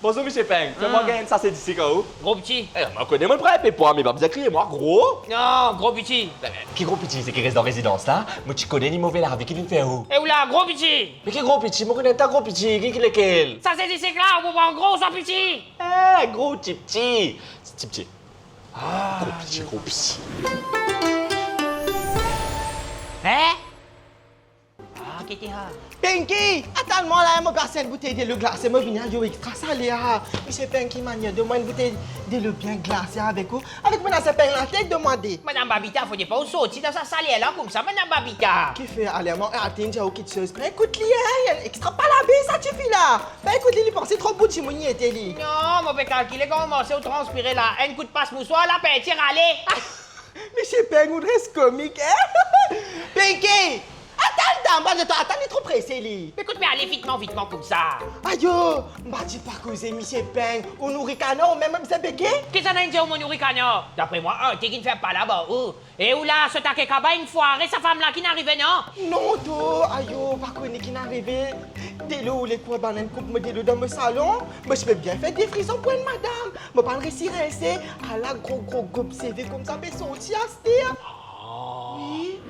Bonjour, monsieur Peng. Fais-moi gagner ça, c'est d'ici, où? Gros petit. Eh, je connais mon prêt, mais pas, mais pas besoin de crier, moi, gros. Non, gros petit. Qui gros petit, c'est qui reste dans la résidence, là? Moi, tu connais ni mauvais là, avec qui il fait où? Et où là, gros petit. Mais qui gros petit? Moi, connais ta gros petit, qui lequel? Ça c'est d'ici là, on prend gros soit petit. Eh, gros petit. C'est petit. Ah, gros petit. Hein? Ah, qu'est-ce que Pinky, attends-moi là, moi passer une bouteille de l'eau glacée, moi venir yo extra salé ah. Monsieur Pinky mania de moi une bouteille de l'eau bien glacée avec vous. Avec moi dans ce pain la tête demandé. Madame Babita, faut pas sortir dans sa salière là comme ça, Madame Babita. Qui fait aller moi attends j'ai quelque chose. Ben écoute li hein, extra pas la baie ça suffit là. Ben écoute li pensez trop beau timoni était li. Non, moi peux calculer comment c'est au transpirer là. Un coup de passe-moussoir, la peinture, allez. Monsieur Pinky, vous reste comique hein. Pinky, attends moi je t'attends, il est trop pressé li. Écoute, mais allez vitement comme ça. Aïe yo, m'a dit pas causer monsieur Pinky, on nourrit canon même monsieur Bégué. Qu'est-ce que ça a dit au mon nourricano? D'après moi, t'es qui ne fait pas là-bas. Et où là, ce taquet cabas une foire et sa femme là qui n'arrivait, non? Non, to, ayo, pas connaître qui n'arrivait. Dès l'eau, les quoi, banane coupe me dès dans mon salon. Moi, je peux bien faire des frissons pour une madame. Moi, pas réussir à rester à la gros groupe CV comme ça, mais sorti à se Oui.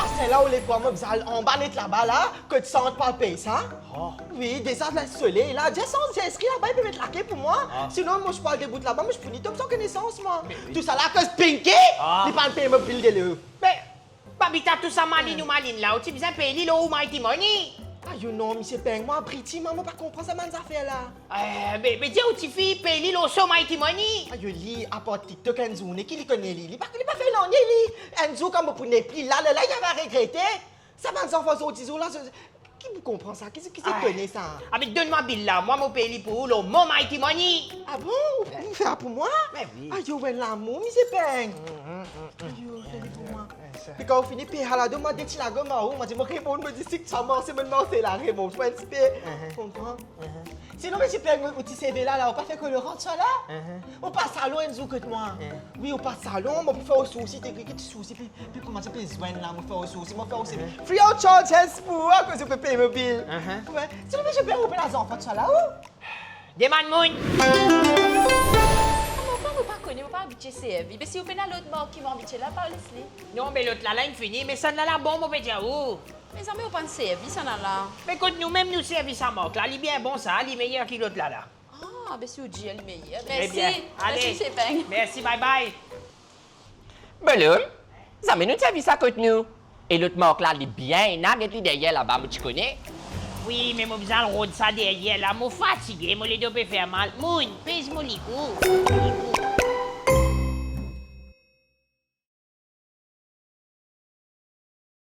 Ah, c'est là où les quoi, moi, en bas, net là-bas, là, que tu sens pas payer ça. Oui, des arbres, le soleil, là. J'ai inscrit là-bas, il peut mettre la clé pour moi. Sinon, moi, je parle des bouts là-bas, mais je peux ni tomber sans connaissance, moi. Tout ça là, que c'est pinké, il pas payer mon bill de l'eau. Mais, Babita, tout ça maline ou maline là, tu besoin payer l'eau ou mighty money? Aïe, non, monsieur Peng, moi, Briti, maman, pas comprendre ça, man, affaire là. Mais dis aux petites filles, paye l'eau so mighty money. Aïe, li, à part TikTok, Enzo, qui li connaît li? Il pas fait l'année, li. Enzo, comme pour ne plus là, il avait regretté. Ça va, les enfants, aux 10 jours là. Qui vous comprend ça? Qui connaît ça? Ah, mais donne-moi bill là, moi, mon paye pour l'eau, mon mighty money. Ah bon? Vous faites pour moi? Mais oui. Aïe, ouais, l'amour, monsieur Peng. Aïe, faites pour moi. Puis quand on finit, puis à la demande de la gomme, on m'a dit, moi, Raymond me dit, si tu as mort, c'est maintenant, c'est là, Raymond. Faut être comprends? Sinon, monsieur Peng, au petit CV là, on pas fait que le rentre ça là? On passe salon, Enzo, que moi. Oui, on passe salon, on peut faire au souci, t'es qui souci, puis comment tu peux joindre là, on faire au souci, on faire au CV. Free of charge, yes, pour, à cause de payer mon bill. Ouais. Sinon, monsieur Peng, on peut les enfants de ça là, où? Demande moun. Vous pas connu, vous pas habitué CFI. Mais si vous prenez l'autre mort qui m'a habitué là, parlez les. Non, mais l'autre là, il finit, mais ça n'a la bombe, on peut dire où? Mais ça me pas CFI, ça n'a là. Mais écoute, nous-mêmes, nous service à manque là, il est bien bon ça, il est meilleur que l'autre là. Ah, mais si vous dites, elle est meilleure. Eh Merci. bien, allez. Merci, c'est bien. Merci, bye bye. Belum, ça mène notre service à côté nous. Et l'autre marque là, il est bien énorme, il est derrière là-bas, tu connais? Oui, mais moi, besoin de rôder ça derrière là, moi fatigué, moi les deux peux faire mal. Moun, pèse-moi les coups.